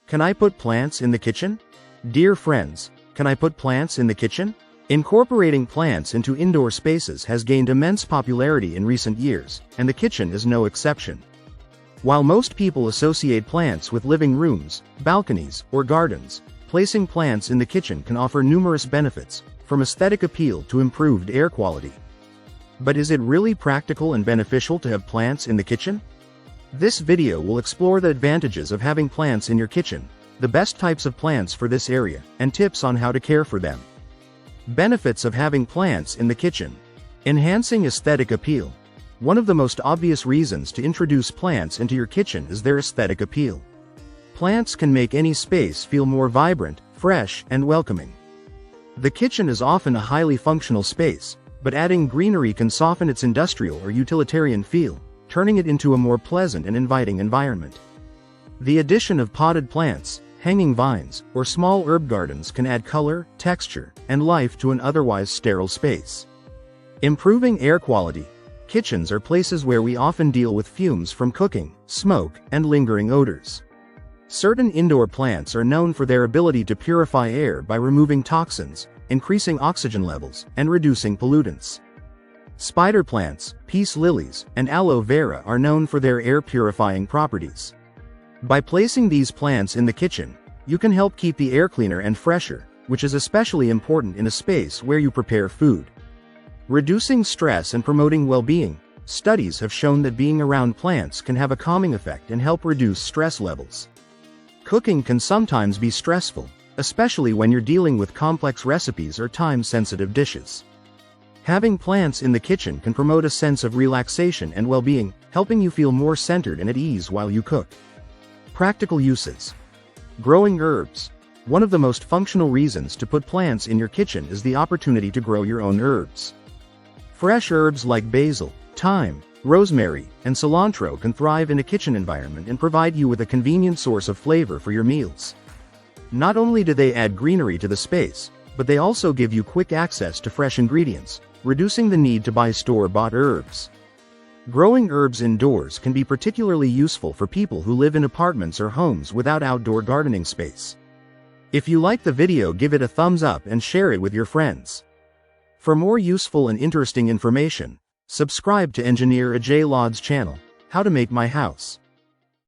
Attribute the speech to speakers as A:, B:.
A: Can I put plants in the kitchen? Dear friends, can I put plants in the kitchen? Incorporating plants into indoor spaces has gained immense popularity in recent years, and the kitchen is no exception. While most people associate plants with living rooms, balconies, or gardens, placing plants in the kitchen can offer numerous benefits, from aesthetic appeal to improved air quality. But is it really practical and beneficial to have plants in the kitchen? This video will explore the advantages of having plants in your kitchen, the best types of plants for this area, and tips on how to care for them. Benefits of having plants in the kitchen. Enhancing aesthetic appeal. One of the most obvious reasons to introduce plants into your kitchen is their aesthetic appeal. Plants can make any space feel more vibrant, fresh, and welcoming. The kitchen is often a highly functional space, but adding greenery can soften its industrial or utilitarian feel, turning it into a more pleasant and inviting environment. The addition of potted plants, hanging vines, or small herb gardens can add color, texture, and life to an otherwise sterile space. Improving air quality. Kitchens are places where we often deal with fumes from cooking, smoke, and lingering odors. Certain indoor plants are known for their ability to purify air by removing toxins, increasing oxygen levels, and reducing pollutants. Spider plants, peace lilies, and aloe vera are known for their air-purifying properties. By placing these plants in the kitchen, you can help keep the air cleaner and fresher, which is especially important in a space where you prepare food. Reducing stress and promoting well-being. Studies have shown that being around plants can have a calming effect and help reduce stress levels. Cooking can sometimes be stressful, especially when you're dealing with complex recipes or time-sensitive dishes. Having plants in the kitchen can promote a sense of relaxation and well-being, helping you feel more centered and at ease while you cook. Practical uses. Growing herbs. One of the most functional reasons to put plants in your kitchen is the opportunity to grow your own herbs. Fresh herbs like basil, thyme, rosemary, and cilantro can thrive in a kitchen environment and provide you with a convenient source of flavor for your meals. Not only do they add greenery to the space, but they also give you quick access to fresh ingredients, reducing the need to buy store-bought herbs. Growing herbs indoors can be particularly useful for people who live in apartments or homes without outdoor gardening space. If you like the video, give it a thumbs up and share it with your friends. For more useful and interesting information, subscribe to Engineer Ajay Lod's channel, How to Make My House.